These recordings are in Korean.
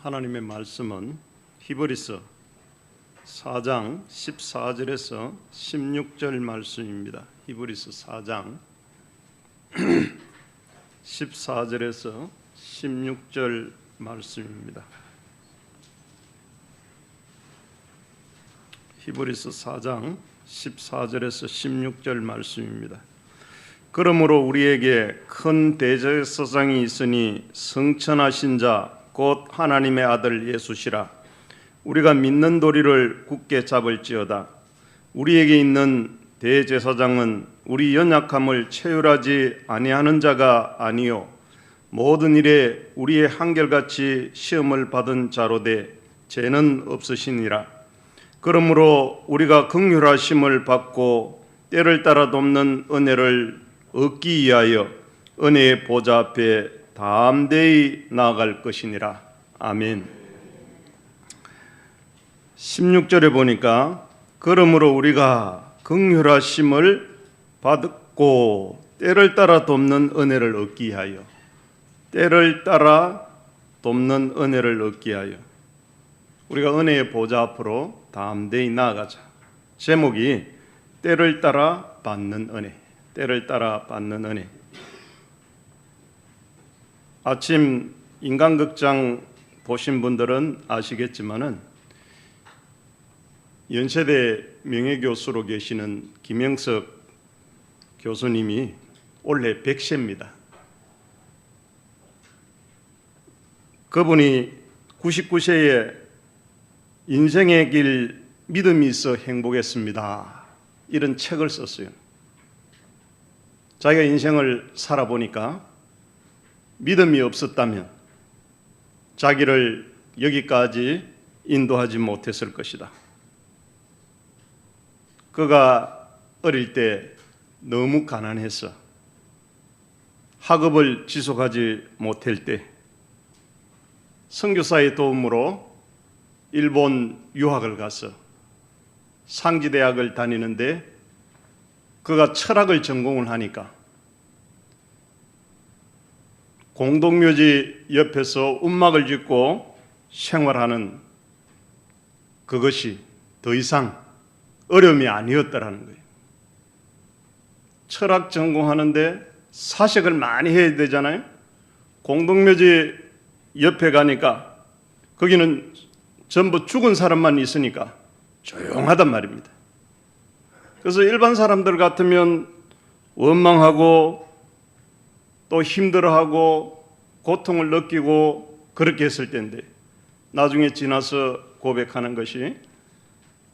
하나님의 말씀은 히브리서 4장 14절에서 16절 말씀입니다. 히브리서 4장 14절에서 16절 말씀입니다. 히브리서 4장 14절에서 16절 말씀입니다. 그러므로 우리에게 큰 대제사장이 있으니 성천하신 자 곧 하나님의 아들 예수시라. 우리가 믿는 도리를 굳게 잡을지어다. 우리에게 있는 대제사장은 우리 연약함을 체휼하지 아니하는 자가 아니요 모든 일에 우리의 한결같이 시험을 받은 자로되 죄는 없으시니라. 그러므로 우리가 긍휼하심을 받고 때를 따라 돕는 은혜를 얻기 위하여 은혜의 보좌 앞에 담대히 나아갈 것이니라. 아멘. 16절에 보니까 그러므로 우리가 긍휼하심을 받고 때를 따라 돕는 은혜를 얻기 위하여, 때를 따라 돕는 은혜를 얻기 위하여 우리가 은혜의 보좌 앞으로 담대히 나아가자. 제목이 때를 따라 받는 은혜, 때를 따라 받는 은혜. 아침 인간극장 보신 분들은 아시겠지만은 연세대 명예교수로 계시는 김영석 교수님이 올해 100세입니다. 그분이 99세에 인생의 길 믿음이 있어 행복했습니다. 이런 책을 썼어요. 자기가 인생을 살아보니까 믿음이 없었다면 자기를 여기까지 인도하지 못했을 것이다. 그가 어릴 때 너무 가난해서 학업을 지속하지 못할 때 선교사의 도움으로 일본 유학을 가서 상지대학을 다니는데 그가 철학을 전공을 하니까 공동묘지 옆에서 움막을 짓고 생활하는 그것이 더 이상 어려움이 아니었다라는 거예요. 철학 전공하는데 사색을 많이 해야 되잖아요. 공동묘지 옆에 가니까 거기는 전부 죽은 사람만 있으니까 조용하단 말입니다. 그래서 일반 사람들 같으면 원망하고 또 힘들어하고 고통을 느끼고 그렇게 했을 텐데 나중에 지나서 고백하는 것이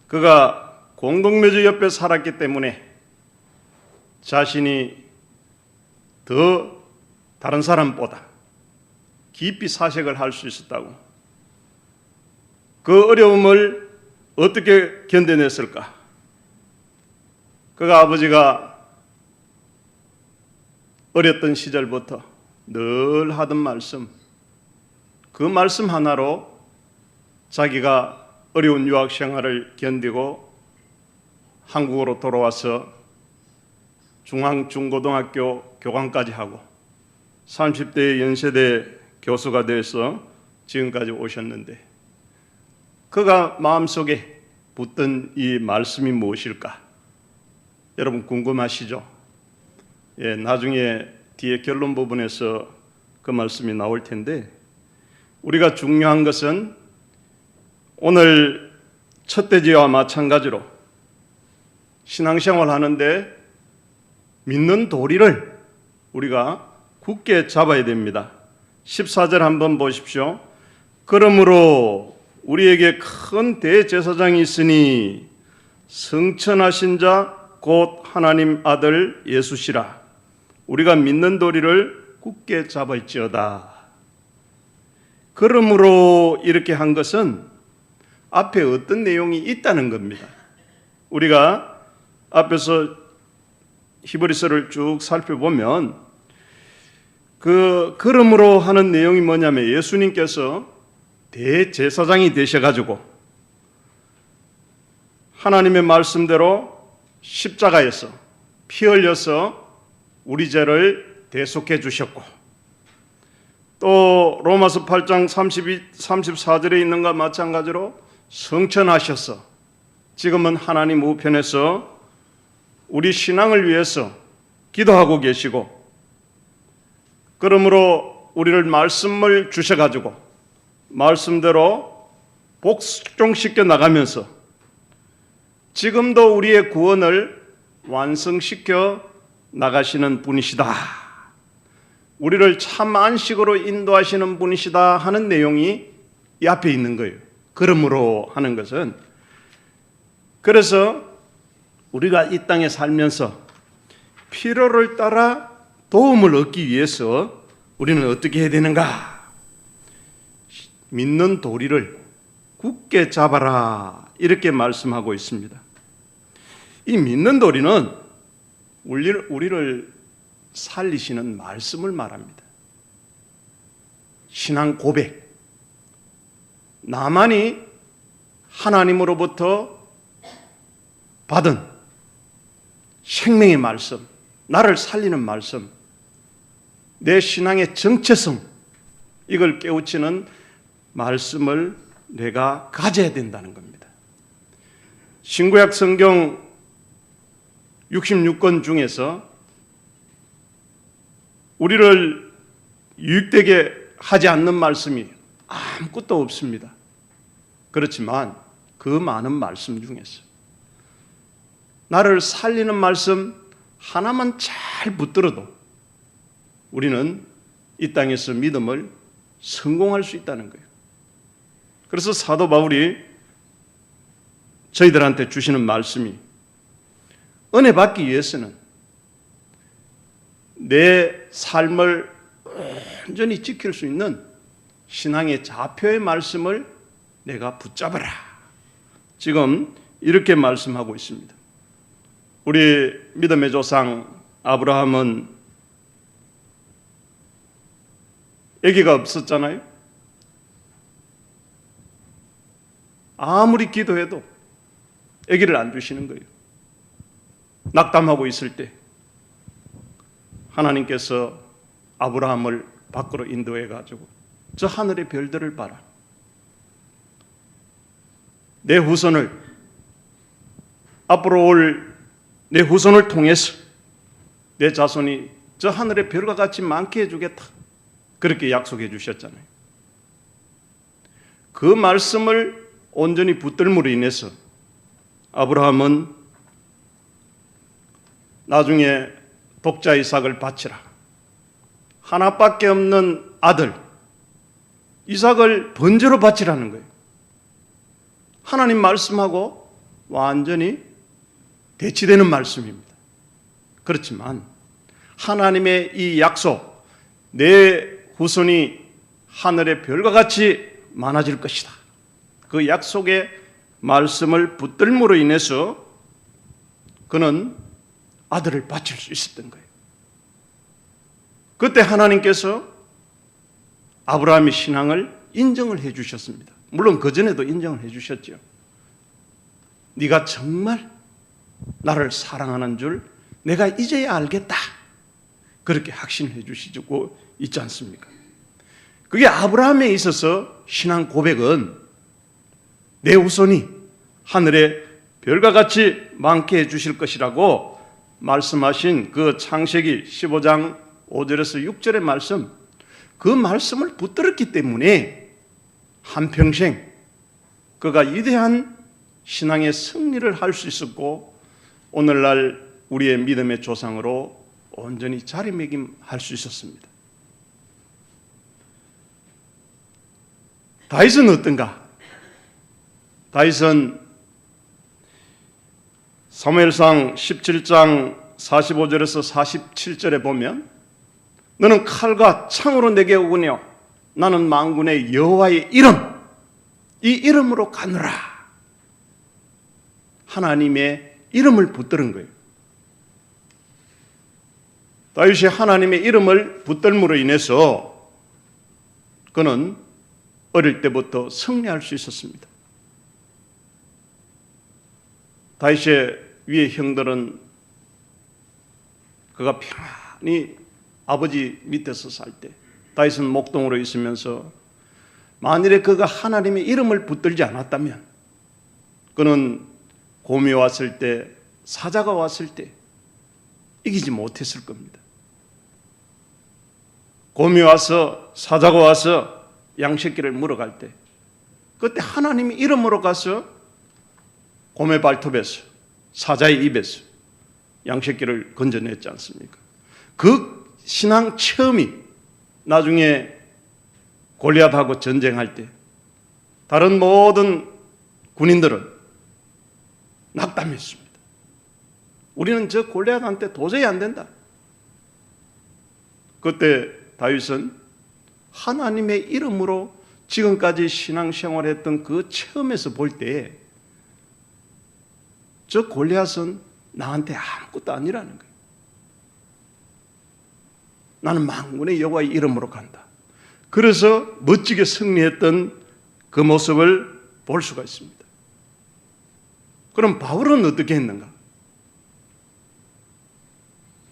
그가 공동묘지 옆에 살았기 때문에 자신이 더 다른 사람보다 깊이 사색을 할 수 있었다고. 그 어려움을 어떻게 견뎌냈을까? 그가 아버지가 어렸던 시절부터 늘 하던 말씀, 그 말씀 하나로 자기가 어려운 유학 생활을 견디고 한국으로 돌아와서 중앙, 중고등학교 교관까지 하고 30대 연세대 교수가 돼서 지금까지 오셨는데 그가 마음속에 붙던 이 말씀이 무엇일까? 여러분 궁금하시죠? 예, 나중에 뒤에 결론 부분에서 그 말씀이 나올 텐데 우리가 중요한 것은 오늘 첫돼지와 마찬가지로 신앙생활 하는데 믿는 도리를 우리가 굳게 잡아야 됩니다. 14절 한번 보십시오. 그러므로 우리에게 큰 대제사장이 있으니 성천하신 자 곧 하나님 아들 예수시라. 우리가 믿는 도리를 굳게 잡을지어다. 그러므로 이렇게 한 것은 앞에 어떤 내용이 있다는 겁니다. 우리가 앞에서 히브리서를 쭉 살펴보면 그러므로 하는 내용이 뭐냐면 예수님께서 대제사장이 되셔가지고 하나님의 말씀대로 십자가에서 피 흘려서 우리 죄를 대속해 주셨고 또 로마서 8장 34절에 있는 것과 마찬가지로 성천하셔서 지금은 하나님 우편에서 우리 신앙을 위해서 기도하고 계시고, 그러므로 우리를 말씀을 주셔가지고 말씀대로 복종시켜 나가면서 지금도 우리의 구원을 완성시켜 나가시는 분이시다, 우리를 참 안식으로 인도하시는 분이시다 하는 내용이 이 앞에 있는 거예요. 그러므로 하는 것은, 그래서 우리가 이 땅에 살면서 필요를 따라 도움을 얻기 위해서 우리는 어떻게 해야 되는가? 믿는 도리를 굳게 잡아라, 이렇게 말씀하고 있습니다. 이 믿는 도리는 우리를 살리시는 말씀을 말합니다. 신앙 고백, 나만이 하나님으로부터 받은 생명의 말씀, 나를 살리는 말씀, 내 신앙의 정체성, 이걸 깨우치는 말씀을 내가 가져야 된다는 겁니다. 신구약 성경 66권 중에서 우리를 유익되게 하지 않는 말씀이 아무것도 없습니다. 그렇지만 그 많은 말씀 중에서 나를 살리는 말씀 하나만 잘 붙들어도 우리는 이 땅에서 믿음을 성공할 수 있다는 거예요. 그래서 사도 바울이 저희들한테 주시는 말씀이, 은혜 받기 위해서는 내 삶을 온전히 지킬 수 있는 신앙의 좌표의 말씀을 내가 붙잡아라, 지금 이렇게 말씀하고 있습니다. 우리 믿음의 조상 아브라함은 아기가 없었잖아요. 아무리 기도해도 아기를 안 주시는 거예요. 낙담하고 있을 때 하나님께서 아브라함을 밖으로 인도해 가지고 저 하늘의 별들을 봐라, 내 후손을, 앞으로 올 내 후손을 통해서 내 자손이 저 하늘의 별과 같이 많게 해주겠다, 그렇게 약속해 주셨잖아요. 그 말씀을 온전히 붙들므로 인해서 아브라함은 나중에 독자 이삭을 바치라, 하나밖에 없는 아들 이삭을 번제로 바치라는 거예요. 하나님 말씀하고 완전히 대치되는 말씀입니다. 그렇지만 하나님의 이 약속, 내 후손이 하늘의 별과 같이 많아질 것이다, 그 약속의 말씀을 붙들므로 인해서 그는 아들을 바칠 수 있었던 거예요. 그때 하나님께서 아브라함의 신앙을 인정을 해 주셨습니다. 물론 그전에도 인정을 해 주셨죠. 네가 정말 나를 사랑하는 줄 내가 이제야 알겠다, 그렇게 확신해 주시고 있지 않습니까? 그게 아브라함에 있어서 신앙 고백은 내 후손이 하늘의 별과 같이 많게 해 주실 것이라고 말씀하신 그 창세기 15장 5절에서 6절의 말씀, 그 말씀을 붙들었기 때문에 한평생 그가 위대한 신앙의 승리를 할 수 있었고, 오늘날 우리의 믿음의 조상으로 온전히 자리매김할 수 있었습니다. 다윗은 어떤가? 다윗은 사무엘상 17장 45절에서 47절에 보면, 너는 칼과 창으로 내게 오거니와 나는 만군의 여호와의 이름, 이 이름으로 가느라, 하나님의 이름을 붙드는 거예요. 다윗이 하나님의 이름을 붙들므로 인해서 그는 어릴 때부터 승리할 수 있었습니다. 다윗의 위의 형들은 그가 평안히 아버지 밑에서 살 때 다윗은 목동으로 있으면서 만일에 그가 하나님의 이름을 붙들지 않았다면 그는 곰이 왔을 때, 사자가 왔을 때 이기지 못했을 겁니다. 곰이 와서, 사자가 와서 양새끼를 물어갈 때 그때 하나님의 이름으로 가서 곰의 발톱에서, 사자의 입에서 양새끼를 건져냈지 않습니까? 그 신앙 체험이 나중에 골리앗하고 전쟁할 때 다른 모든 군인들은 낙담했습니다. 우리는 저 골리앗한테 도저히 안 된다. 그때 다윗은 하나님의 이름으로 지금까지 신앙생활했던 그 체험에서 볼 때 저 골리앗은 나한테 아무것도 아니라는 거예요. 나는 만군의 여호와의 이름으로 간다. 그래서 멋지게 승리했던 그 모습을 볼 수가 있습니다. 그럼 바울은 어떻게 했는가?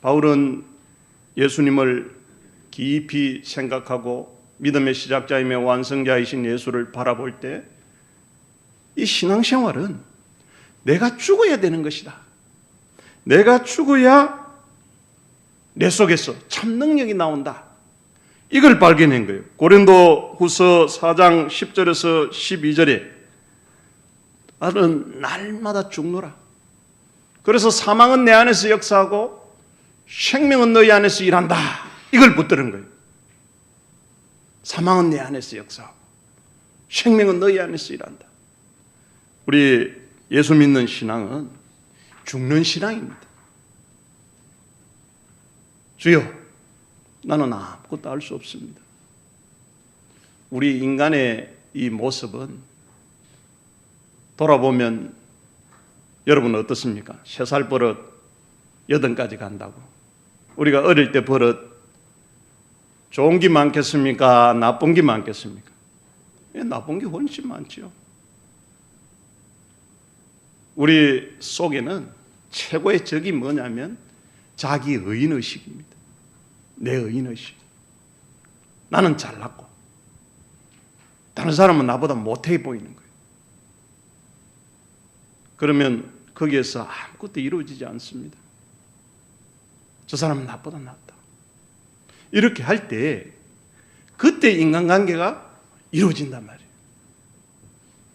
바울은 예수님을 깊이 생각하고 믿음의 시작자이며 완성자이신 예수를 바라볼 때 이 신앙생활은 내가 죽어야 되는 것이다. 내가 죽어야 내 속에서 참 능력이 나온다. 이걸 발견한 거예요. 고린도 후서 4장 10절에서 12절에 나는 날마다 죽노라. 그래서 사망은 내 안에서 역사하고 생명은 너희 안에서 일한다. 이걸 붙드는 거예요. 사망은 내 안에서 역사하고 생명은 너희 안에서 일한다. 우리 예수 믿는 신앙은 죽는 신앙입니다. 주여, 나는 아무것도 알 수 없습니다. 우리 인간의 이 모습은 돌아보면 여러분은 어떻습니까? 3살 버릇 8까지 간다고. 우리가 어릴 때 버릇 좋은 게 많겠습니까? 나쁜 게 많겠습니까? 나쁜 게 훨씬 많죠. 우리 속에는 최고의 적이 뭐냐면 자기 의인의식입니다. 내 의인의식. 나는 잘났고 다른 사람은 나보다 못해 보이는 거예요. 그러면 거기에서 아무것도 이루어지지 않습니다. 저 사람은 나보다 낫다. 이렇게 할 때 그때 인간관계가 이루어진단 말이에요.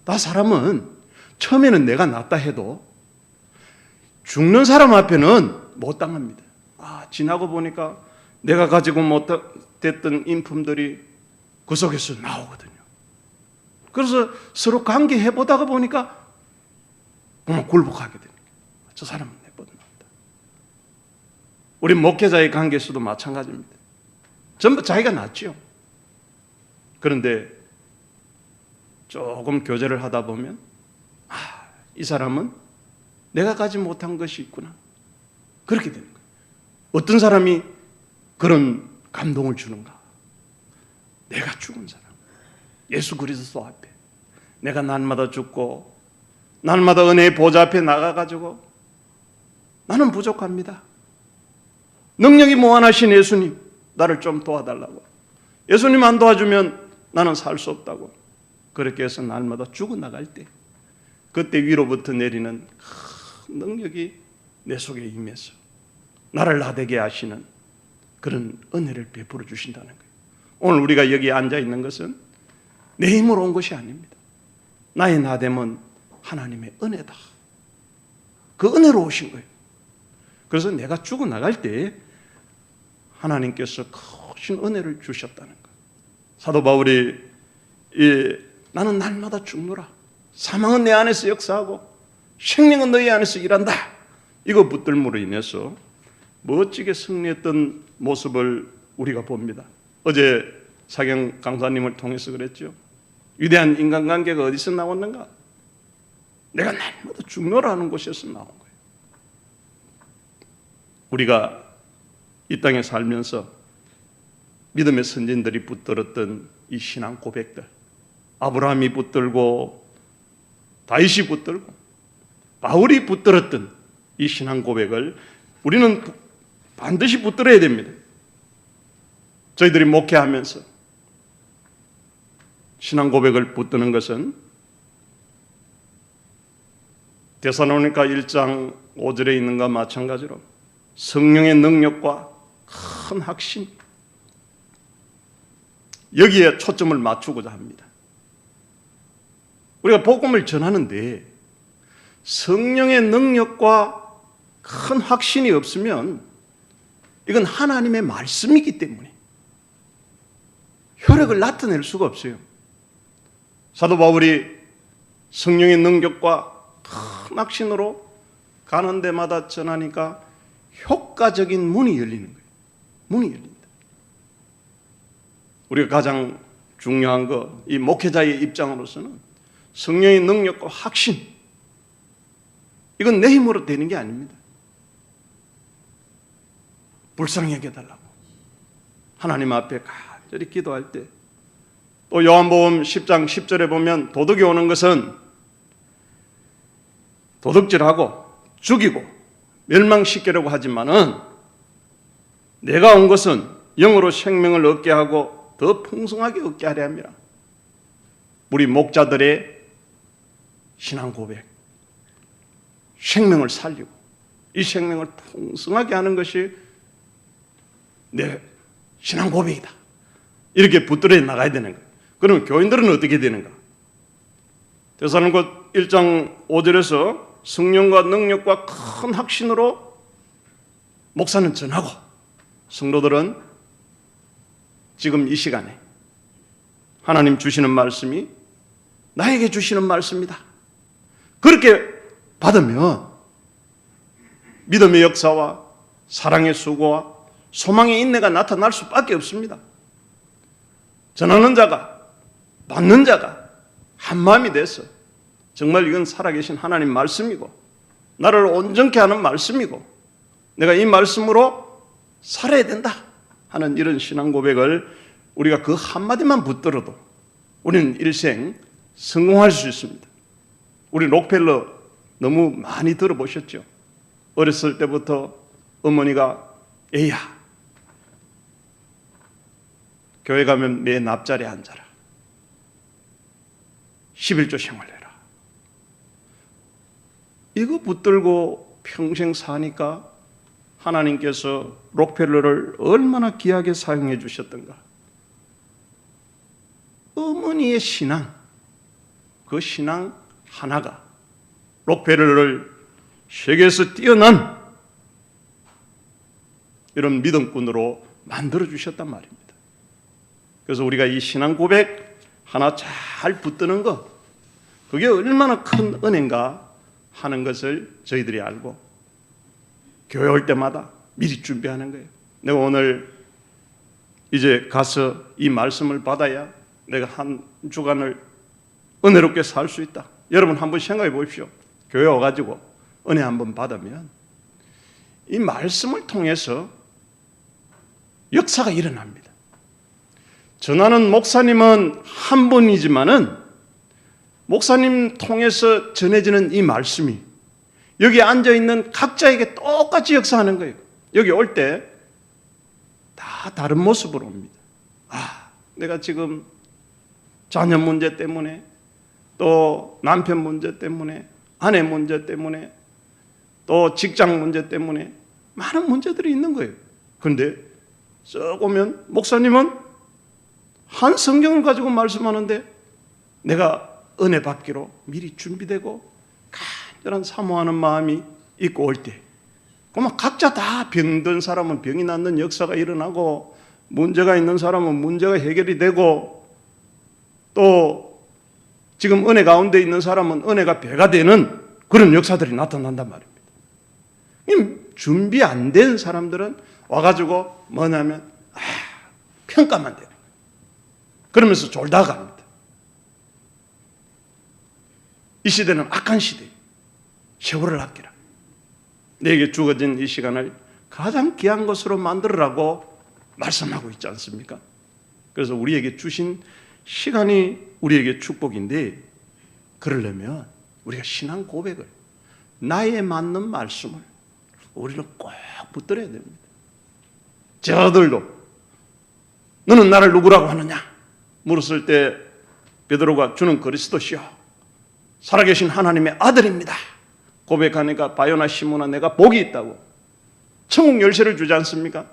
나 사람은 처음에는 내가 낫다 해도 죽는 사람 앞에는 못 당합니다. 지나고 보니까 내가 가지고 못했던 인품들이 그 속에서 나오거든요. 그래서 서로 관계해보다가 보니까 굴복하게 됩니다. 저 사람은 내보다 낫다. 우리 목회자의 관계에서도 마찬가지입니다. 전부 자기가 낫죠. 그런데 조금 교제를 하다 보면 이 사람은 내가 가지 못한 것이 있구나. 그렇게 되는 거예요. 어떤 사람이 그런 감동을 주는가? 내가 죽은 사람. 예수 그리스도 앞에 내가 날마다 죽고 날마다 은혜의 보좌 앞에 나가가지고 나는 부족합니다. 능력이 무한하신 예수님, 나를 좀 도와달라고. 예수님 안 도와주면 나는 살 수 없다고. 그렇게 해서 날마다 죽어나갈 때 그때 위로부터 내리는 큰 능력이 내 속에 임해서 나를 나되게 하시는 그런 은혜를 베풀어 주신다는 거예요. 오늘 우리가 여기 앉아 있는 것은 내 힘으로 온 것이 아닙니다. 나의 나됨은 하나님의 은혜다. 그 은혜로 오신 거예요. 그래서 내가 죽어나갈 때 하나님께서 크신 은혜를 주셨다는 거예요. 사도 바울이 나는 날마다 죽노라. 사망은 내 안에서 역사하고 생명은 너희 안에서 일한다. 이거 붙들므로 인해서 멋지게 승리했던 모습을 우리가 봅니다. 어제 사경 강사님을 통해서 그랬죠. 위대한 인간관계가 어디서 나왔는가? 내가 날마다 죽노라는 곳에서 나온 거예요. 우리가 이 땅에 살면서 믿음의 선진들이 붙들었던 이 신앙 고백들, 아브라함이 붙들고 다윗이 붙들고 바울이 붙들었던 이 신앙 고백을 우리는 반드시 붙들어야 됩니다. 저희들이 목회하면서 신앙 고백을 붙드는 것은 데살로니가 1장 5절에 있는 것과 마찬가지로 성령의 능력과 큰 확신, 여기에 초점을 맞추고자 합니다. 우리가 복음을 전하는데 성령의 능력과 큰 확신이 없으면 이건 하나님의 말씀이기 때문에 효력을 나타낼 수가 없어요. 사도 바울이 성령의 능력과 큰 확신으로 가는 데마다 전하니까 효과적인 문이 열리는 거예요. 문이 열린다. 우리가 가장 중요한 거, 이 목회자의 입장으로서는 성령의 능력과 확신, 이건 내 힘으로 되는 게 아닙니다. 불쌍히 여겨달라고 하나님 앞에 간절히 기도할 때, 또 요한복음 10장 10절에 보면 도둑이 오는 것은 도둑질하고 죽이고 멸망시키려고 하지만은 내가 온 것은 영으로 생명을 얻게 하고 더 풍성하게 얻게 하려 합니다. 우리 목자들의 신앙 고백, 생명을 살리고 이 생명을 풍성하게 하는 것이 내 신앙 고백이다. 이렇게 붙들어 나가야 되는 거예요. 그러면 교인들은 어떻게 되는가? 데살로니가 1장 5절에서 성령과 능력과 큰 확신으로 목사는 전하고 성도들은 지금 이 시간에 하나님 주시는 말씀이 나에게 주시는 말씀이다. 그렇게 받으면 믿음의 역사와 사랑의 수고와 소망의 인내가 나타날 수밖에 없습니다. 전하는 자가, 받는 자가 한마음이 돼서 정말 이건 살아계신 하나님 말씀이고 나를 온전케 하는 말씀이고 내가 이 말씀으로 살아야 된다 하는 이런 신앙 고백을 우리가 그 한마디만 붙들어도 우리는 일생 성공할 수 있습니다. 우리 록펠러 너무 많이 들어보셨죠? 어렸을 때부터 어머니가 에이야, 교회 가면 맨 앞자리에 앉아라. 11조 생활해라. 이거 붙들고 평생 사니까 하나님께서 록펠러를 얼마나 귀하게 사용해 주셨던가. 어머니의 신앙, 그 신앙 하나가 록펠러를 세계에서 뛰어난 이런 믿음꾼으로 만들어 주셨단 말입니다. 그래서 우리가 이 신앙 고백 하나 잘 붙드는 것, 그게 얼마나 큰 은혜인가 하는 것을 저희들이 알고 교회 올 때마다 미리 준비하는 거예요. 내가 오늘 이제 가서 이 말씀을 받아야 내가 한 주간을 은혜롭게 살 수 있다. 여러분 한번 생각해 보십시오. 교회 와가지고 은혜 한번 받으면 이 말씀을 통해서 역사가 일어납니다. 전하는 목사님은 한 분이지만은 목사님 통해서 전해지는 이 말씀이 여기 앉아있는 각자에게 똑같이 역사하는 거예요. 여기 올 때 다 다른 모습으로 옵니다. 아, 내가 지금 자녀 문제 때문에 또 남편 문제 때문에 아내 문제 때문에 또 직장 문제 때문에 많은 문제들이 있는 거예요. 그런데 쭉 오면 목사님은 한 성경을 가지고 말씀하는데 내가 은혜 받기로 미리 준비되고 간절한 사모하는 마음이 있고 올 때 그러면 각자 다 병든 사람은 병이 낫는 역사가 일어나고 문제가 있는 사람은 문제가 해결이 되고 또 지금 은혜 가운데 있는 사람은 은혜가 배가 되는 그런 역사들이 나타난단 말입니다. 준비 안 된 사람들은 와가지고 뭐냐면 평가만 되는 거예요. 그러면서 졸다 갑니다. 이 시대는 악한 시대예요. 세월을 아끼라. 내게 주어진 이 시간을 가장 귀한 것으로 만들으라고 말씀하고 있지 않습니까? 그래서 우리에게 주신 시간이 우리에게 축복인데 그러려면 우리가 신앙 고백을 나에 맞는 말씀을 우리는 꼭 붙들어야 됩니다. 저들도 너는 나를 누구라고 하느냐? 물었을 때 베드로가 주는 그리스도시요 살아계신 하나님의 아들입니다 고백하니까 바요나 시몬아 내가 복이 있다고. 천국 열쇠를 주지 않습니까?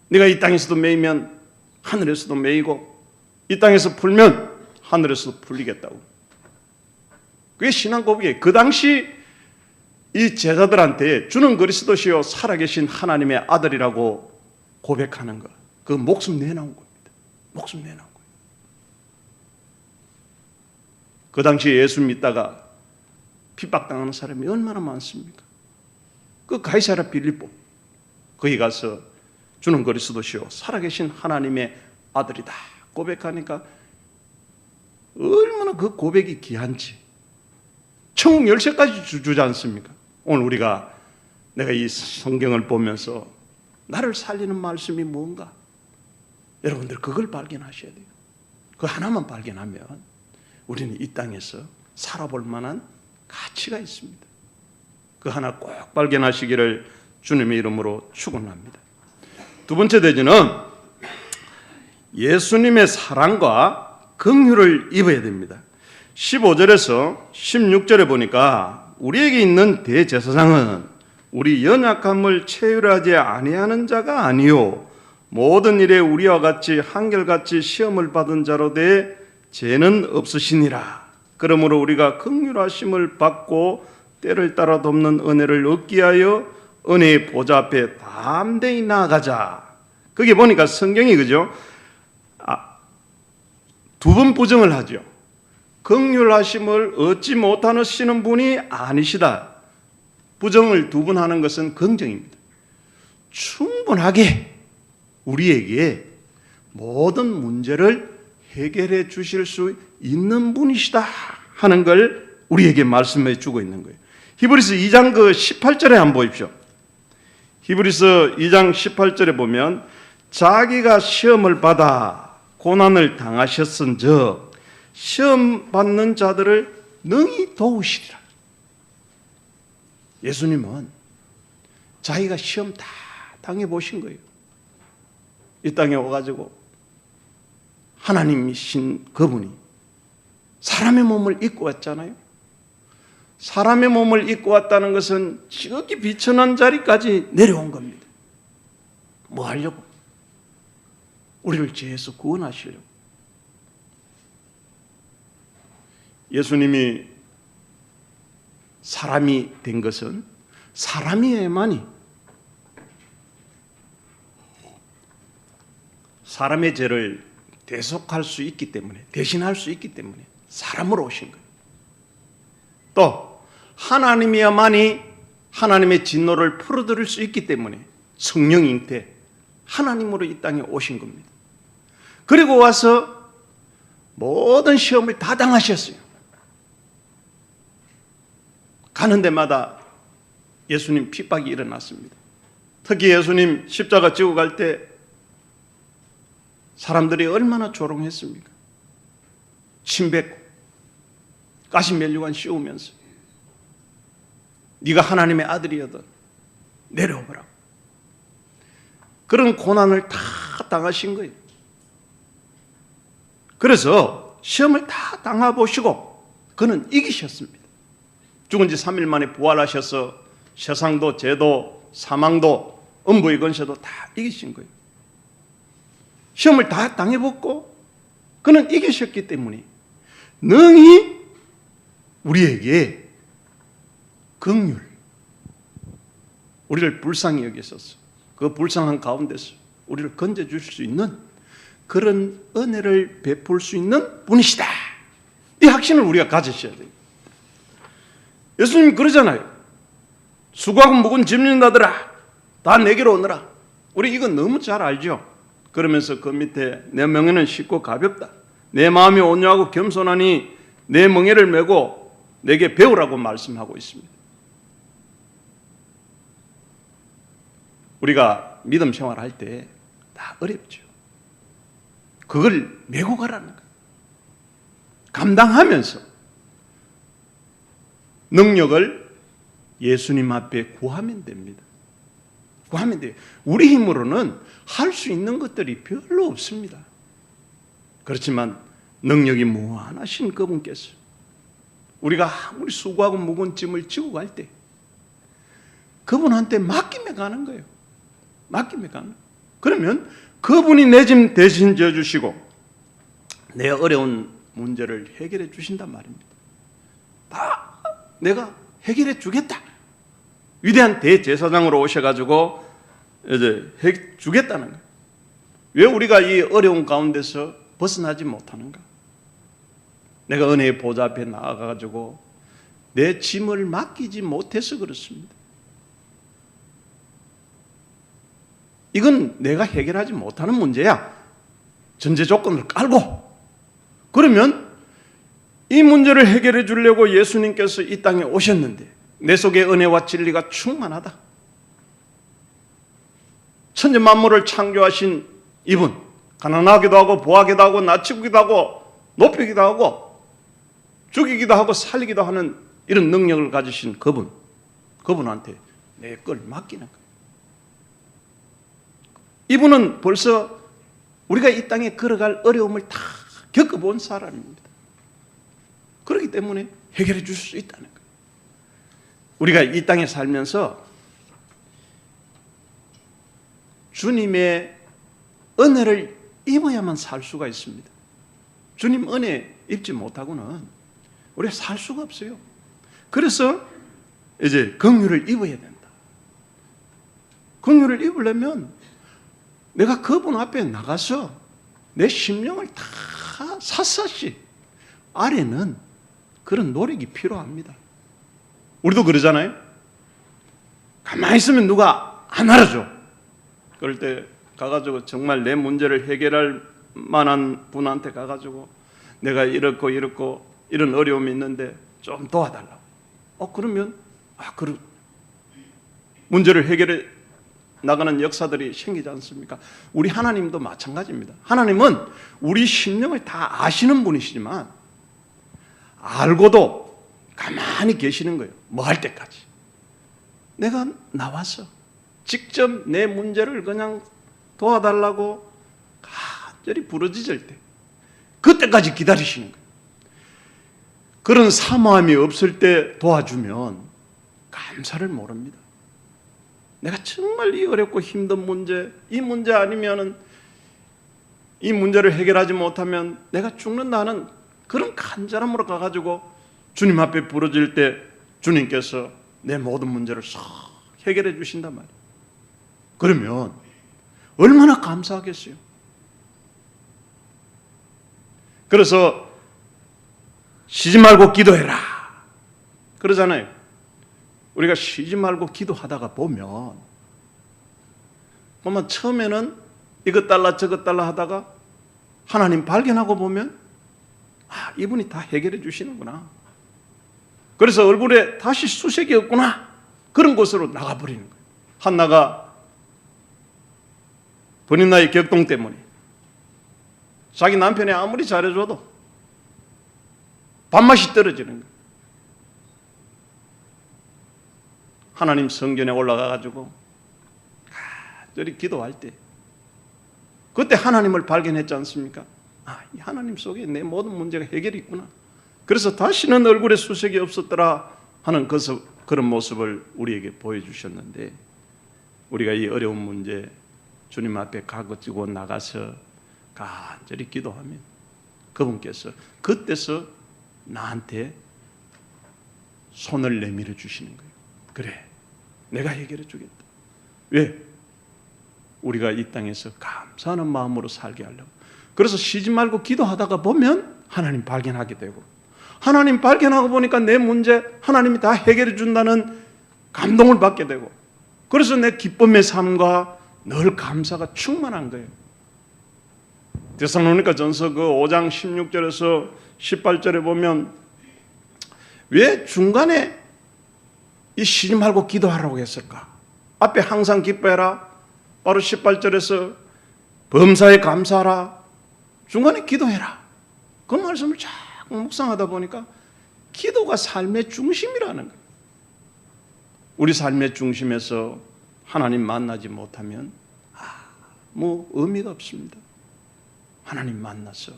네가 이 땅에서도 매이면 하늘에서도 매이고 이 땅에서 풀면 하늘에서도 풀리겠다고. 그게 신앙 고백이에요. 그 당시 이 제자들한테 주는 그리스도시요 살아계신 하나님의 아들이라고 고백하는 것, 그 목숨 내놓은 겁니다. 목숨 내놓은 거예요. 그 당시에 예수 믿다가 핍박당하는 사람이 얼마나 많습니까? 그 가이사랴 빌립보 거기 가서 주는 그리스도시요 살아계신 하나님의 아들이다 고백하니까 얼마나 그 고백이 귀한지 천국 열쇠까지 주지 않습니까? 오늘 우리가 내가 이 성경을 보면서 나를 살리는 말씀이 뭔가 여러분들 그걸 발견하셔야 돼요. 그 하나만 발견하면 우리는 이 땅에서 살아볼 만한 가치가 있습니다. 그 하나 꼭 발견하시기를 주님의 이름으로 축원합니다. 두 번째 대지는 예수님의 사랑과 긍휼을 입어야 됩니다. 15절에서 16절에 보니까 우리에게 있는 대제사장은 우리 연약함을 체휼하지 아니하는 자가 아니요 모든 일에 우리와 같이 한결같이 시험을 받은 자로 돼 죄는 없으시니라. 그러므로 우리가 긍휼하심을 받고 때를 따라 돕는 은혜를 얻기 위하여 은혜의 보좌 앞에 담대히 나아가자. 거기 보니까 성경이 그죠? 두 번 부정을 하죠. 긍휼하심을 얻지 못하시는 분이 아니시다. 부정을 두 번 하는 것은 긍정입니다. 충분하게 우리에게 모든 문제를 해결해 주실 수 있는 분이시다 하는 걸 우리에게 말씀해 주고 있는 거예요. 히브리서 2장 18절에 한번 보십시오. 히브리서 2장 18절에 보면 자기가 시험을 받아 고난을 당하셨은즉 시험 받는 자들을 능히 도우시리라. 예수님은 자기가 시험 다 당해보신 거예요. 이 땅에 와가지고 하나님이신 그분이 사람의 몸을 입고 왔잖아요. 사람의 몸을 입고 왔다는 것은 지극히 비천한 자리까지 내려온 겁니다. 뭐 하려고? 우리를 죄에서 구원하시려고. 예수님이 사람이 된 것은 사람이어야만이 사람의 죄를 대속할 수 있기 때문에, 대신할 수 있기 때문에 사람으로 오신 거예요. 또 하나님이야만이 하나님의 진노를 풀어드릴 수 있기 때문에 성령 잉태 하나님으로 이 땅에 오신 겁니다. 그리고 와서 모든 시험을 다 당하셨어요. 가는 데마다 예수님 핍박이 일어났습니다. 특히 예수님 십자가 지고 갈 때 사람들이 얼마나 조롱했습니까? 침뱉고 가시면류관 씌우면서 네가 하나님의 아들이어든 내려오거라. 그런 고난을 다 당하신 거예요. 그래서 시험을 다 당해보시고 그는 이기셨습니다. 죽은 지 3일 만에 부활하셔서 세상도 죄도 사망도 음부의 권세도 다 이기신 거예요. 시험을 다 당해봤고 그는 이기셨기 때문에 능히 우리에게 긍휼, 우리를 불쌍히 여기셔서 그 불쌍한 가운데서 우리를 건져주실 수 있는 그런 은혜를 베풀 수 있는 분이시다. 이 확신을 우리가 가지셔야 돼요. 예수님 그러잖아요. 수고하고 무거운 짐진 자들아 다 내게로 오너라. 우리 이거 너무 잘 알죠. 그러면서 그 밑에 내 멍에는 쉽고 가볍다. 내 마음이 온유하고 겸손하니 내 멍에를 메고 내게 배우라고 말씀하고 있습니다. 우리가 믿음 생활할 때 다 어렵죠. 그걸 메고 가라는 거예요. 감당하면서 능력을 예수님 앞에 구하면 됩니다. 구하면 돼요. 우리 힘으로는 할 수 있는 것들이 별로 없습니다. 그렇지만 능력이 무한하신 그분께서 우리가 아무리 수고하고 무거운 짐을 지고 갈 때 그분한테 맡기며 가는 거예요. 맡기며 가는 거예요. 그러면 그분이 내 짐 대신 져주시고 내 어려운 문제를 해결해 주신단 말입니다. 다 내가 해결해 주겠다. 위대한 대제사장으로 오셔가지고 이제 해 주겠다는 거예요. 왜 우리가 이 어려운 가운데서 벗어나지 못하는가? 내가 은혜의 보좌 앞에 나아가가지고 내 짐을 맡기지 못해서 그렇습니다. 이건 내가 해결하지 못하는 문제야. 전제 조건을 깔고. 그러면 이 문제를 해결해 주려고 예수님께서 이 땅에 오셨는데 내 속에 은혜와 진리가 충만하다. 천지 만물을 창조하신 이분, 가난하기도 하고 부하기도 하고 낮추기도 하고 높이기도 하고 죽이기도 하고 살리기도 하는 이런 능력을 가지신 그분한테 내 걸 맡기는 거예요. 이분은 벌써 우리가 이 땅에 걸어갈 어려움을 다 겪어본 사람입니다. 그렇기 때문에 해결해 줄 수 있다는 거예요. 우리가 이 땅에 살면서 주님의 은혜를 입어야만 살 수가 있습니다. 주님 은혜 입지 못하고는 우리가 살 수가 없어요. 그래서 이제 긍휼을 입어야 된다. 긍휼을 입으려면 내가 그분 앞에 나가서 내 심령을 다 샅샅이 아래는 그런 노력이 필요합니다. 우리도 그러잖아요. 가만히 있으면 누가 안 알아줘. 그럴 때 가가지고 정말 내 문제를 해결할 만한 분한테 가가지고 내가 이렇고 이런 어려움이 있는데 좀 도와달라고. 그러면 그런 문제를 해결해 나가는 역사들이 생기지 않습니까? 우리 하나님도 마찬가지입니다. 하나님은 우리 심령을 다 아시는 분이시지만 알고도 가만히 계시는 거예요. 뭐 할 때까지. 내가 나와서 직접 내 문제를 그냥 도와달라고 간절히 부르짖을 때 그때까지 기다리시는 거예요. 그런 사모함이 없을 때 도와주면 감사를 모릅니다. 내가 정말 이 어렵고 힘든 문제, 이 문제 아니면은 이 문제를 해결하지 못하면 내가 죽는다는 그런 간절함으로 가가지고 주님 앞에 부르짖을 때 주님께서 내 모든 문제를 싹 해결해 주신단 말이에요. 그러면 얼마나 감사하겠어요. 그래서 쉬지 말고 기도해라 그러잖아요. 우리가 쉬지 말고 기도하다가 보면 처음에는 이것 달라 저것 달라 하다가 하나님 발견하고 보면 이분이 다 해결해 주시는구나. 그래서 얼굴에 다시 수색이 없구나. 그런 곳으로 나가버리는 거예요. 한나가 버니나의 격동 때문에 자기 남편이 아무리 잘해줘도 밥맛이 떨어지는 거예요. 하나님 성전에 올라가가지고 간절히 기도할 때 그때 하나님을 발견했지 않습니까? 이 하나님 속에 내 모든 문제가 해결이 있구나. 그래서 다시는 얼굴에 수색이 없었더라 하는 그런 모습을 우리에게 보여주셨는데 우리가 이 어려운 문제 주님 앞에 가지고 나가서 간절히 기도하면 그분께서 그때서 나한테 손을 내밀어 주시는 거예요. 그래, 내가 해결해 주겠다. 왜? 우리가 이 땅에서 감사하는 마음으로 살게 하려고. 그래서 쉬지 말고 기도하다가 보면 하나님 발견하게 되고 하나님 발견하고 보니까 내 문제 하나님이 다 해결해 준다는 감동을 받게 되고 그래서 내 기쁨의 삶과 늘 감사가 충만한 거예요. 데살로니가 전서 그 5장 16절에서 18절에 보면 왜 중간에 이 쉬지 말고 기도하라고 했을까? 앞에 항상 기뻐해라. 바로 18절에서 범사에 감사하라. 중간에 기도해라. 그 말씀을 자꾸 묵상하다 보니까 기도가 삶의 중심이라는 거예요. 우리 삶의 중심에서 하나님 만나지 못하면 의미가 없습니다. 하나님 만나서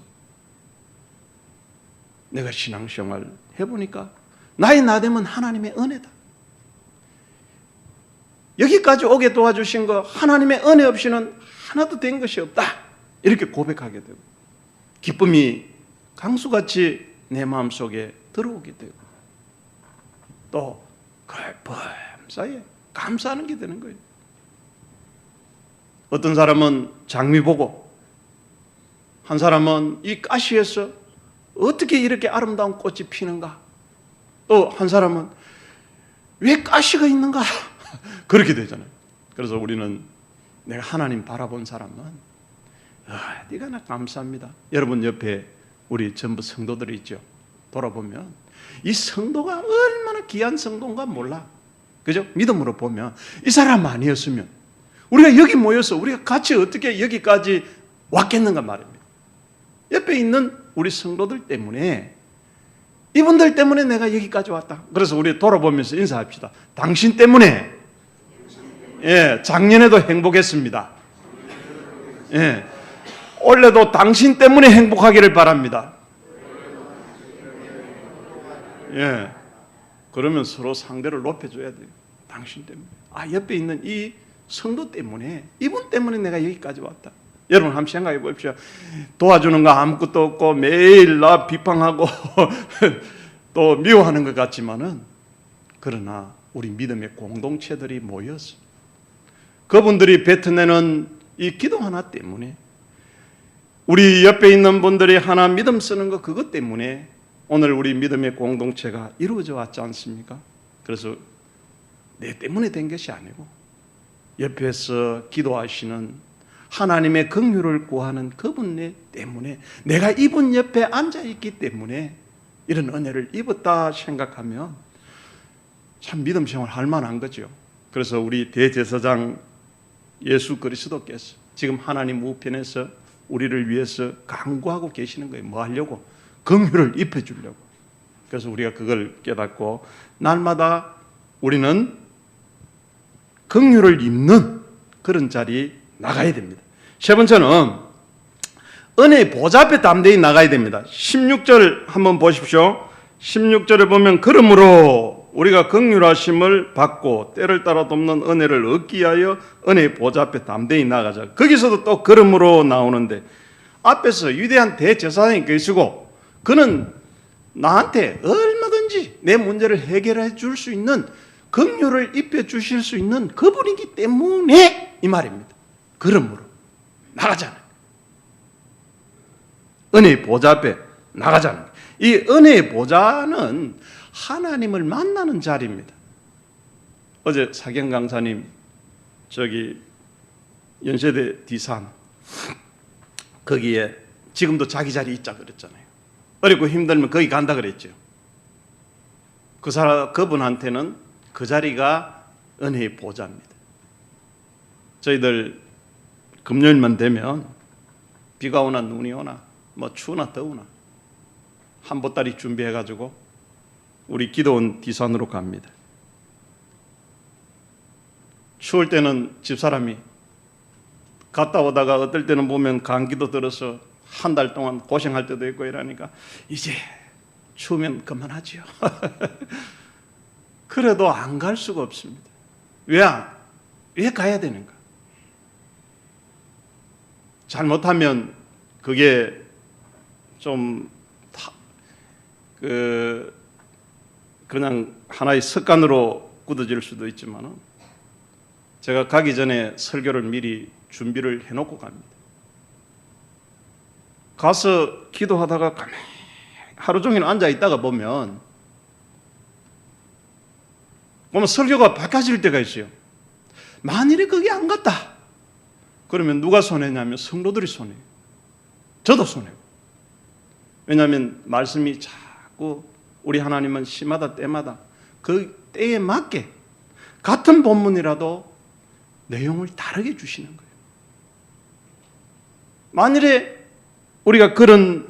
내가 신앙생활 해보니까 나의 나됨은 하나님의 은혜다. 여기까지 오게 도와주신 거 하나님의 은혜 없이는 하나도 된 것이 없다. 이렇게 고백하게 되고 기쁨이 강수같이 내 마음속에 들어오게 되고 또 그걸 범사에 감사하는 게 되는 거예요. 어떤 사람은 장미 보고 한 사람은 이 가시에서 어떻게 이렇게 아름다운 꽃이 피는가, 또 한 사람은 왜 가시가 있는가 그렇게 되잖아요. 그래서 우리는 내가 하나님 바라본 사람은 네가 나 감사합니다. 여러분 옆에 우리 전부 성도들이 있죠. 돌아보면 이 성도가 얼마나 귀한 성도인가 몰라. 그죠? 믿음으로 보면 이 사람 아니었으면 우리가 여기 모여서 우리가 같이 어떻게 여기까지 왔겠는가 말입니다. 옆에 있는 우리 성도들 때문에, 이분들 때문에 내가 여기까지 왔다. 그래서 우리 돌아보면서 인사합시다. 당신 때문에 작년에도 행복했습니다. 올해도 당신 때문에 행복하기를 바랍니다. 그러면 서로 상대를 높여줘야 돼요. 당신 때문에. 옆에 있는 이 성도 때문에, 이분 때문에 내가 여기까지 왔다. 여러분 한번 생각해 보십시오. 도와주는 거 아무것도 없고 매일 나 비판하고 또 미워하는 것 같지만은, 그러나 우리 믿음의 공동체들이 모여서 그분들이 뱉어내는 이 기도 하나 때문에, 우리 옆에 있는 분들이 하나 믿음 쓰는 거 그것 때문에 오늘 우리 믿음의 공동체가 이루어져 왔지 않습니까? 그래서 내 때문에 된 것이 아니고 옆에서 기도하시는 하나님의 긍휼을 구하는 그분 때문에, 내가 이분 옆에 앉아있기 때문에 이런 은혜를 입었다 생각하면 참 믿음 생활 할 만한 거죠. 그래서 우리 대제사장 예수 그리스도께서 지금 하나님 우편에서 우리를 위해서 간구하고 계시는 거예요. 뭐 하려고? 긍휼을 입혀주려고. 그래서 우리가 그걸 깨닫고 날마다 우리는 긍휼을 입는 그런 자리에 나가야 됩니다. 세 번째는 은혜의 보좌 앞에 담대히 나가야 됩니다. 16절 한번 보십시오. 16절에 보면 그러므로 우리가 긍휼하심을 받고 때를 따라 돕는 은혜를 얻기 위하여 은혜의 보좌 앞에 담대히 나가자. 거기서도 또 그러므로 나오는데, 앞에서 위대한 대제사장이 계시고 그는 나한테 얼마든지 내 문제를 해결해 줄 수 있는, 긍휼을 입혀 주실 수 있는 그분이기 때문에 이 말입니다. 그러므로 나가자는, 은혜의 보좌 앞에 나가자는. 이 은혜의 보좌는 하나님을 만나는 자리입니다. 어제 사경 강사님 저기 연세대 디산 거기에 지금도 자기 자리 있자 그랬잖아요. 어렵고 힘들면 거기 간다 그랬죠. 그분한테는 그 자리가 은혜의 보좌입니다. 저희들 금요일만 되면 비가 오나 눈이 오나 뭐 추우나 더우나 한 보따리 준비해가지고 우리 기도원 디산으로 갑니다. 추울 때는 집사람이 갔다 오다가 어떨 때는 보면 감기도 들어서 한 달 동안 고생할 때도 있고 이러니까 이제 추우면 그만하지요. 그래도 안 갈 수가 없습니다. 왜 가야 되는가? 잘못하면 그게 좀 그냥 하나의 습관으로 굳어질 수도 있지만, 제가 가기 전에 설교를 미리 준비를 해놓고 갑니다. 가서 기도하다가 하루 종일 앉아 있다가 보면 설교가 바뀌어질 때가 있어요. 만일에 그게 안 갔다 그러면 누가 손해냐면 성도들이 손해요. 저도 손해요. 왜냐하면 말씀이 자꾸, 우리 하나님은 시마다 때마다 그 때에 맞게 같은 본문이라도 내용을 다르게 주시는 거예요. 만일에 우리가 그런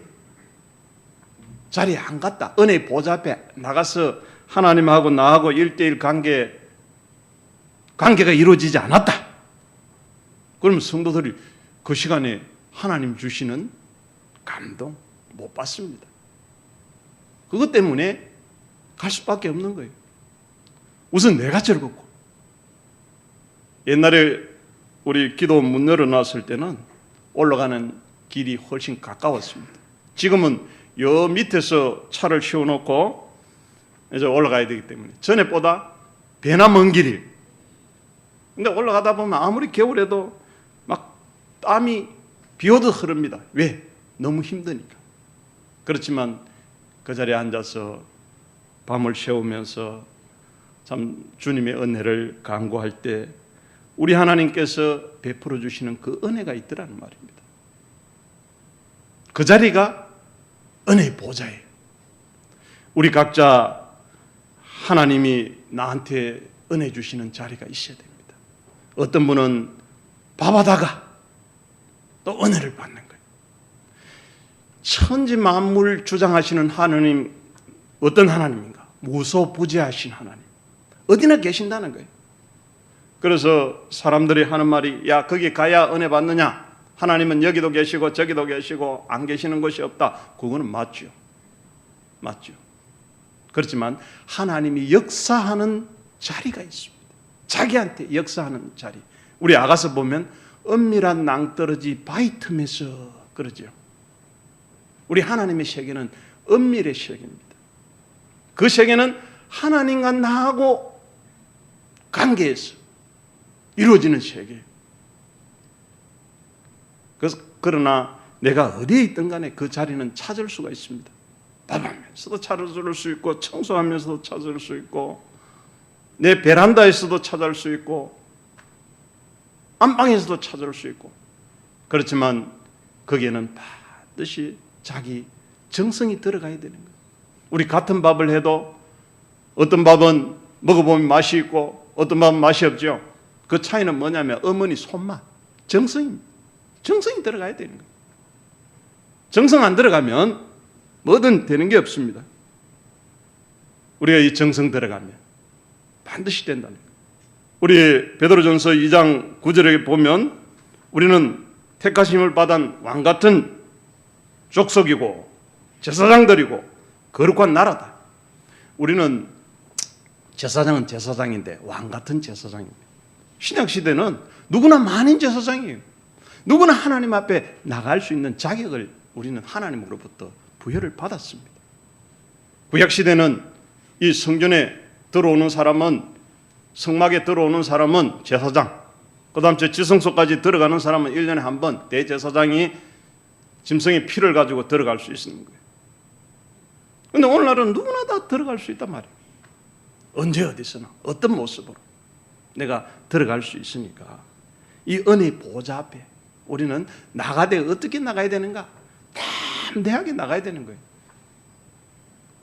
자리에 안 갔다, 은혜의 보좌 앞에 나가서 하나님하고 나하고 1대1 관계가 이루어지지 않았다 그러면 성도들이 그 시간에 하나님 주시는 감동 못 받습니다. 그것 때문에 갈 수밖에 없는 거예요. 우선 내가 즐겁고. 옛날에 우리 기도 문 열어놨을 때는 올라가는 길이 훨씬 가까웠습니다. 지금은 요 밑에서 차를 세워놓고 이제 올라가야 되기 때문에 전에보다 배나 먼 길이에요. 근데 올라가다 보면 아무리 겨울에도 막 땀이 비 오듯 흐릅니다. 왜? 너무 힘드니까. 그렇지만 그 자리에 앉아서 밤을 새우면서 참 주님의 은혜를 간구할 때 우리 하나님께서 베풀어 주시는 그 은혜가 있더라는 말입니다. 그 자리가 은혜의 보좌예요. 우리 각자 하나님이 나한테 은혜 주시는 자리가 있어야 됩니다. 어떤 분은 밥하다가 또 은혜를 받는 거예요. 천지 만물 주장하시는 하나님, 어떤 하나님인가? 무소부재하신 하나님. 어디나 계신다는 거예요. 그래서 사람들이 하는 말이, 야, 거기 가야 은혜 받느냐? 하나님은 여기도 계시고 저기도 계시고 안 계시는 곳이 없다. 그거는 맞죠. 맞죠. 그렇지만 하나님이 역사하는 자리가 있습니다. 자기한테 역사하는 자리. 우리 아가서 보면 은밀한 낭떠러지 바위 틈에서 그러죠. 우리 하나님의 세계는 은밀의 세계입니다. 그 세계는 하나님과 나하고 관계에서 이루어지는 세계예요. 그러나 내가 어디에 있든 간에 그 자리는 찾을 수가 있습니다. 밥하면서도 찾을 수 있고, 청소하면서도 찾을 수 있고, 내 베란다에서도 찾을 수 있고, 안방에서도 찾을 수 있고. 그렇지만 거기에는 반드시 자기 정성이 들어가야 되는 거예요. 우리 같은 밥을 해도 어떤 밥은 먹어보면 맛이 있고 어떤 밥은 맛이 없죠. 그 차이는 뭐냐면 어머니 손맛, 정성입니다. 정성이 들어가야 되는 거예요. 정성 안 들어가면 뭐든 되는 게 없습니다. 우리가 이 정성 들어가면 반드시 된다는 거예요. 우리 베드로전서 2장 9절에 보면 우리는 택하심을 받은 왕같은 족속이고 제사장들이고 거룩한 나라다. 우리는 제사장은 제사장인데 왕같은 제사장입니다. 신약시대는 누구나 만인 제사장이에요. 누구나 하나님 앞에 나갈 수 있는 자격을 우리는 하나님으로부터 부여를 받았습니다. 구약시대는 이 성전에 들어오는 사람은, 성막에 들어오는 사람은 제사장, 그 다음 지성소까지 들어가는 사람은 1년에 한 번 대제사장이 짐승의 피를 가지고 들어갈 수 있는 거예요. 그런데 오늘날은 누구나 다 들어갈 수 있단 말이에요. 언제 어디서나 어떤 모습으로 내가 들어갈 수 있으니까 이 은혜의 보좌 앞에 우리는 나가되 어떻게 나가야 되는가? 담대하게 나가야 되는 거예요.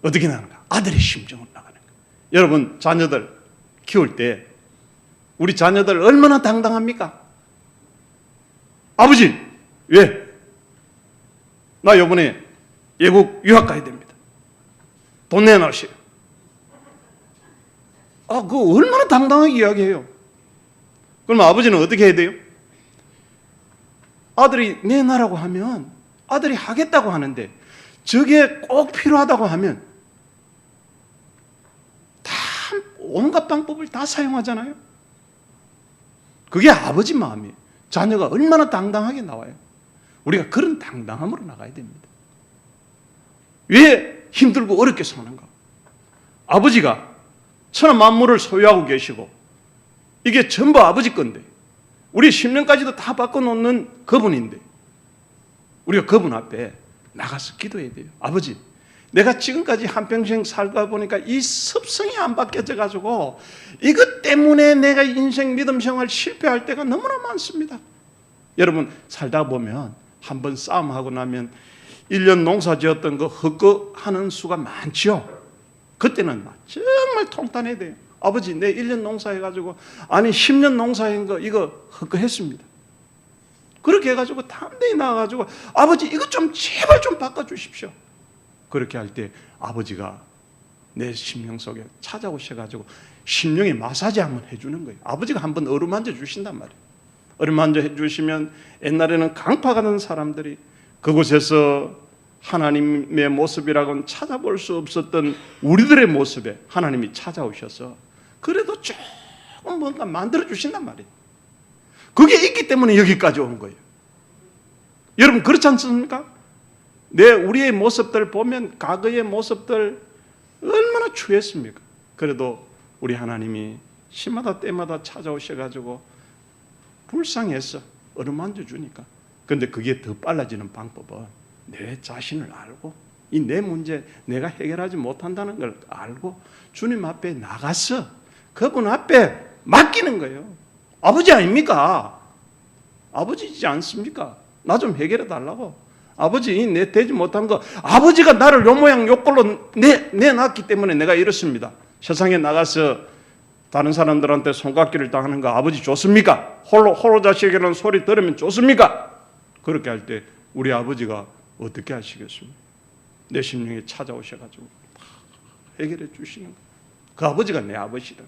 어떻게 나가는가? 아들의 심정으로 나가는 거예요. 여러분 자녀들 키울 때 우리 자녀들 얼마나 당당합니까? 아버지 왜? 나 이번에 외국 유학 가야 됩니다. 돈 내놔시오. 그거 얼마나 당당하게 이야기해요. 그럼 아버지는 어떻게 해야 돼요? 아들이 내놔라고 하면 아들이 하겠다고 하는데 저게 꼭 필요하다고 하면 다 온갖 방법을 다 사용하잖아요. 그게 아버지 마음이에요. 자녀가 얼마나 당당하게 나와요. 우리가 그런 당당함으로 나가야 됩니다. 왜 힘들고 어렵게 사는가? 아버지가 천하 만물을 소유하고 계시고 이게 전부 아버지 건데 우리 10년까지도 다 바꿔놓는 그분인데 우리가 그분 앞에 나가서 기도해야 돼요. 아버지, 내가 지금까지 한평생 살다 보니까 이 습성이 안 바뀌어져 가지고 이것 때문에 내가 인생 믿음 생활 실패할 때가 너무나 많습니다. 여러분 살다 보면 한번 싸움하고 나면 1년 농사 지었던 거 헛거하는 수가 많죠. 그때는 정말 통탄해야 돼요. 아버지 내 1년 농사해가지고 아니 10년 농사한 거 이거 헛거했습니다. 그렇게 해가지고 담대히 나와가지고 아버지 이것 좀 제발 좀 바꿔주십시오. 그렇게 할 때 아버지가 내 심령 속에 찾아오셔가지고 심령에 마사지 한번 해주는 거예요. 아버지가 한번 어루만져 주신단 말이에요. 어루만져 해주시면 옛날에는 강파 가는 사람들이 그곳에서 하나님의 모습이라고는 찾아볼 수 없었던 우리들의 모습에 하나님이 찾아오셔서 그래도 조금 뭔가 만들어 주신단 말이에요. 그게 있기 때문에 여기까지 온 거예요. 여러분 그렇지 않습니까? 우리의 모습들 보면 과거의 모습들 얼마나 추했습니까? 그래도 우리 하나님이 시마다 때마다 찾아오셔가지고 불쌍해서 어루만져 주니까. 그런데 그게 더 빨라지는 방법은 내 자신을 알고 이 내 문제 내가 해결하지 못한다는 걸 알고 주님 앞에 나가서 그분 앞에 맡기는 거예요. 아버지 아닙니까? 아버지지 않습니까? 나 좀 해결해 달라고. 아버지 내 되지 못한 거 아버지가 나를 요 모양 요 꼴로 내놨기 때문에 내가 이렇습니다. 세상에 나가서 다른 사람들한테 손각기를 당하는 거 아버지 좋습니까? 홀로 자식이라는 소리 들으면 좋습니까? 그렇게 할 때 우리 아버지가 어떻게 하시겠습니까? 내 심령에 찾아오셔가지고 해결해 주시는 거예요. 그 아버지가 내 아버지다.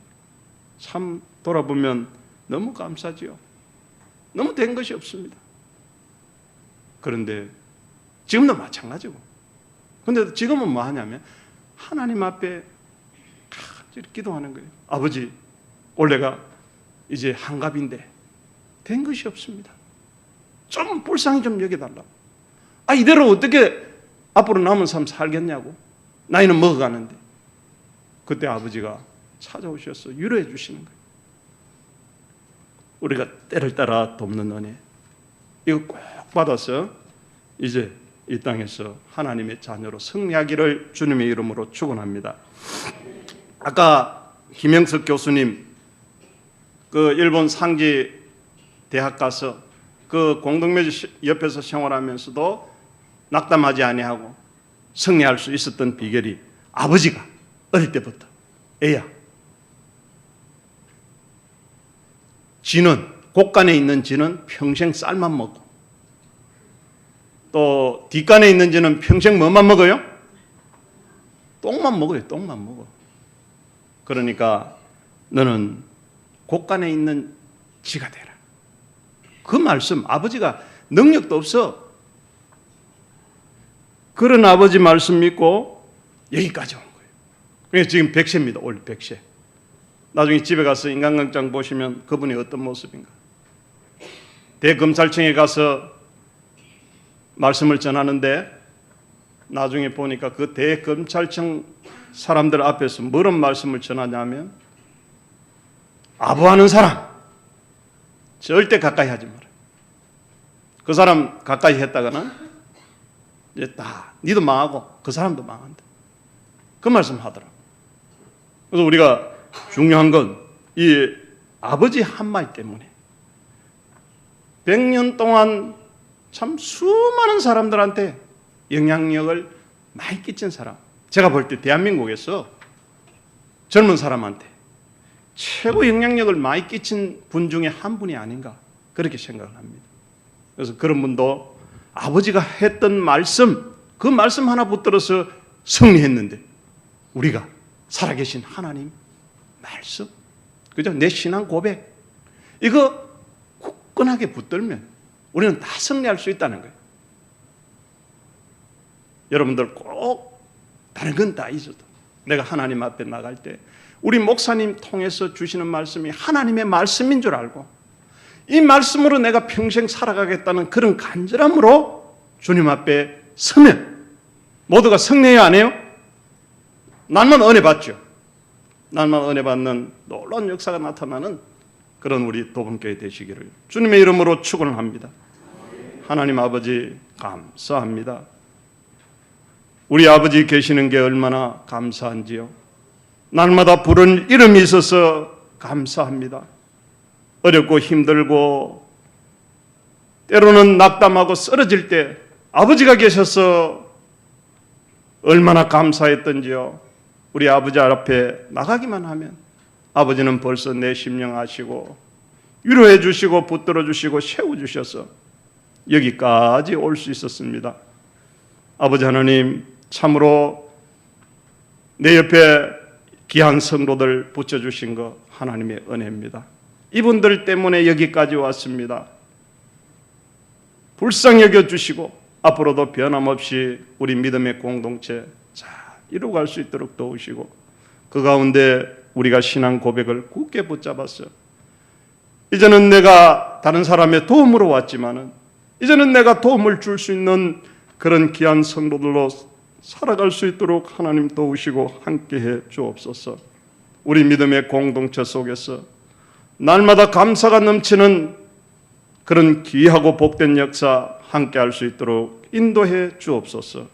참 돌아보면 너무 감사지요. 너무 된 것이 없습니다. 그런데 지금도 마찬가지고. 그런데 지금은 뭐 하냐면 하나님 앞에 기도하는 거예요. 아버지, 올해가 이제 한갑인데 된 것이 없습니다. 좀 불쌍히 좀 여겨달라고. 이대로 어떻게 앞으로 남은 삶 살겠냐고. 나이는 먹어가는데. 그때 아버지가 찾아오셔서 위로해 주시는 거예요. 우리가 때를 따라 돕는 은혜, 이거 꼭 받아서 이제 이 땅에서 하나님의 자녀로 승리하기를 주님의 이름으로 축원합니다. 아까 김영석 교수님 그 일본 상지 대학 가서 그 공동묘지 옆에서 생활하면서도 낙담하지 아니하고 승리할 수 있었던 비결이 아버지가 어릴 때부터 애야, 쥐는 곳간에 있는 쥐는 평생 쌀만 먹고 또 뒷간에 있는 쥐는 평생 뭐만 먹어요? 똥만 먹어요. 똥만 먹어. 그러니까 너는 곳간에 있는 쥐가 되라. 그 말씀, 아버지가 능력도 없어. 그런 아버지 말씀 믿고 여기까지 온 거예요. 그러니까 지금 100세입니다. 올 100세. 나중에 집에 가서 인간극장 보시면 그분이 어떤 모습인가. 대검찰청에 가서 말씀을 전하는데 나중에 보니까 그 대검찰청 사람들 앞에서 뭐런 말씀을 전하냐면 아부하는 사람 절대 가까이 하지 마라. 그 사람 가까이 했다가는 이제 다 니도 망하고 그 사람도 망한다. 그 말씀 하더라고. 그래서 우리가 중요한 건 이 아버지 한마디 때문에 100년 동안 참 수많은 사람들한테 영향력을 많이 끼친 사람. 제가 볼 때 대한민국에서 젊은 사람한테 최고 영향력을 많이 끼친 분 중에 한 분이 아닌가 그렇게 생각을 합니다. 그래서 그런 분도 아버지가 했던 말씀, 그 말씀 하나 붙들어서 승리했는데 우리가 살아계신 하나님 말씀, 그죠? 내 신앙 고백 이거 굳건하게 붙들면 우리는 다 승리할 수 있다는 거예요. 여러분들 꼭 다른 건 다 있어도 내가 하나님 앞에 나갈 때 우리 목사님 통해서 주시는 말씀이 하나님의 말씀인 줄 알고 이 말씀으로 내가 평생 살아가겠다는 그런 간절함으로 주님 앞에 서면 모두가 승리해야 안 해요? 날만 은혜 받죠. 날만 은혜 받는 놀라운 역사가 나타나는 그런 우리 도범교회 되시기를 주님의 이름으로 축원을 합니다. 하나님 아버지 감사합니다. 우리 아버지 계시는 게 얼마나 감사한지요. 날마다 부르는 이름이 있어서 감사합니다. 어렵고 힘들고 때로는 낙담하고 쓰러질 때 아버지가 계셔서 얼마나 감사했던지요. 우리 아버지 앞에 나가기만 하면 아버지는 벌써 내 심령 아시고 위로해 주시고 붙들어 주시고 세워 주셔서 여기까지 올 수 있었습니다. 아버지 하나님 참으로 내 옆에 귀한 성도들 붙여주신 거 하나님의 은혜입니다. 이분들 때문에 여기까지 왔습니다. 불쌍히 여겨주시고 앞으로도 변함없이 우리 믿음의 공동체 잘 이루어갈 수 있도록 도우시고, 그 가운데 우리가 신앙 고백을 굳게 붙잡았어. 이제는 내가 다른 사람의 도움으로 왔지만은 이제는 내가 도움을 줄 수 있는 그런 귀한 성도들로 살아갈 수 있도록 하나님 도우시고 함께해 주옵소서. 우리 믿음의 공동체 속에서 날마다 감사가 넘치는 그런 귀하고 복된 역사 함께할 수 있도록 인도해 주옵소서.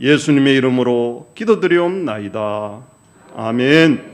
예수님의 이름으로 기도드리옵나이다. 아멘.